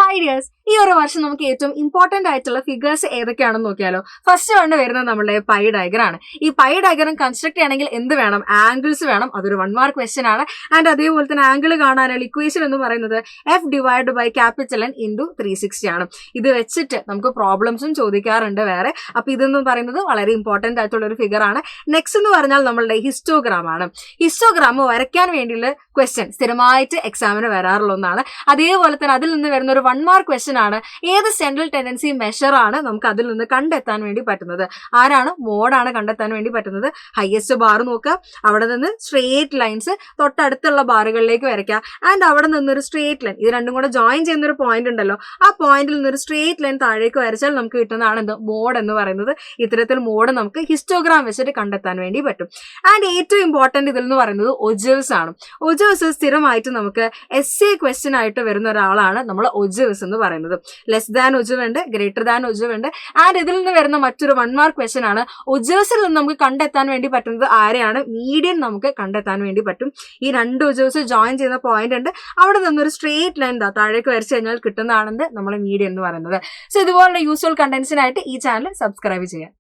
Hi dears, ഈ ഒരു വർഷം നമുക്ക് ഏറ്റവും ഇമ്പോർട്ടന്റ് ആയിട്ടുള്ള ഫിഗേഴ്സ് ഏതൊക്കെയാണെന്ന് നോക്കിയാലോ. ഫസ്റ്റ് കണ്ട് വരുന്നത് നമ്മുടെ പൈ ഡയഗ്രം ആണ്. ഈ പൈ ഡയഗ്രം കൺസ്ട്രക്ട് ചെയ്യണമെങ്കിൽ എന്ത് വേണം? ആംഗിൾസ് വേണം. അതൊരു 1 മാർക്ക് ക്വസ്റ്റ്യൻ ആണ്. ആൻഡ് അതേപോലെ തന്നെ ആംഗിൾ കാണാനുള്ള ഇക്വേഷൻ എന്ന് പറയുന്നത് F/N × 360 ആണ്. ഇത് വെച്ചിട്ട് നമുക്ക് പ്രോബ്ലംസും ചോദിക്കാറുണ്ട് വേറെ. അപ്പൊ ഇതെന്ന് പറയുന്നത് വളരെ ഇമ്പോർട്ടന്റ് ആയിട്ടുള്ള ഒരു ഫിഗർ ആണ്. നെക്സ്റ്റ് എന്ന് പറഞ്ഞാൽ നമ്മളുടെ ഹിസ്റ്റോഗ്രാം ആണ്. ഹിസ്റ്റോഗ്രാം വരയ്ക്കാൻ വേണ്ടിയുള്ള ക്വസ്റ്റ്യൻ സ്ഥിരമായിട്ട് എക്സാമിന് വരാറുള്ള ഒന്നാണ്. അതേപോലെ തന്നെ അതിൽ നിന്ന് വരുന്ന ഒരു 1 മാർക്ക് ക്വസ്റ്റ്യൻ ആണ്. ഏത് സെൻട്രൽ ടെൻഡൻസി മെഷർ ആണ് നമുക്ക് അതിൽ നിന്ന് കണ്ടെത്താൻ വേണ്ടി പറ്റുന്നത്? ആരാണ്? മോഡാണ് കണ്ടെത്താൻ വേണ്ടി പറ്റുന്നത്. ഹയസ്റ്റ് ബാർ നോക്കുക, അവിടെ നിന്ന് സ്ട്രേറ്റ് ലൈൻസ് തൊട്ടടുത്തുള്ള ബാറുകളിലേക്ക് വരയ്ക്കുക. ആൻഡ് അവിടെ നിന്നൊരു സ്ട്രേറ്റ് ലൈൻ, ഇത് രണ്ടും കൂടെ ജോയിൻ ചെയ്യുന്ന ഒരു പോയിന്റ് ഉണ്ടല്ലോ, ആ പോയിന്റിൽ നിന്നൊരു സ്ട്രേറ്റ് ലൈൻ താഴേക്ക് വരച്ചാൽ നമുക്ക് കിട്ടുന്നതാണ് എന്ത്? മോഡ് എന്ന് പറയുന്നത്. ഇത്തരത്തിൽ മോഡ് നമുക്ക് ഹിസ്റ്റോഗ്രാം വെച്ചിട്ട് കണ്ടെത്താൻ വേണ്ടി പറ്റും. ആൻഡ് ഏറ്റവും ഇമ്പോർട്ടന്റ് ഇതിൽ എന്ന് പറയുന്നത് ഒജേവ്സ് ആണ്. ഒജേവ്സ് സ്ഥിരമായിട്ട് നമുക്ക് എസ്എ ക്വസ്റ്റ്യൻ ആയിട്ട് വരുന്ന ഒരാളാണ് നമ്മൾ ഒജേവ്സ് എന്ന് പറയുന്നത്. ലെസ് ദാൻ ഒജേവ് ഉണ്ട്, ഗ്രേറ്റർ ദാൻ ഒജേവ് ഉണ്ട്. ആൻഡ് ഇതിൽ നിന്ന് വരുന്ന മറ്റൊരു 1 മാർക്ക് ക്വസ്റ്റ്യൻ ആണ്. ഒജേവ്സിൽ നിന്ന് നമുക്ക് കണ്ടെത്താൻ വേണ്ടി പറ്റുന്നത് ആരെയാണ്? മീഡിയൻ നമുക്ക് കണ്ടെത്താൻ വേണ്ടി പറ്റും. ഈ 2 ഒജേവ്സ് ജോയിൻ ചെയ്യുന്ന പോയിന്റ് ഉണ്ട്, അവിടെ നിന്നൊരു സ്ട്രേറ്റ് ലൈൻ താഴേക്ക് വരച്ചു കഴിഞ്ഞാൽ കിട്ടുന്നതാണെന്ന് നമ്മൾ മീഡിയൻ എന്ന് പറയുന്നത്. സോ ഇതുപോലുള്ള യൂസ്ഫുൾ കണ്ടന്റ്സിനായിട്ട് ഈ ചാനൽ സബ്സ്ക്രൈബ് ചെയ്യാം.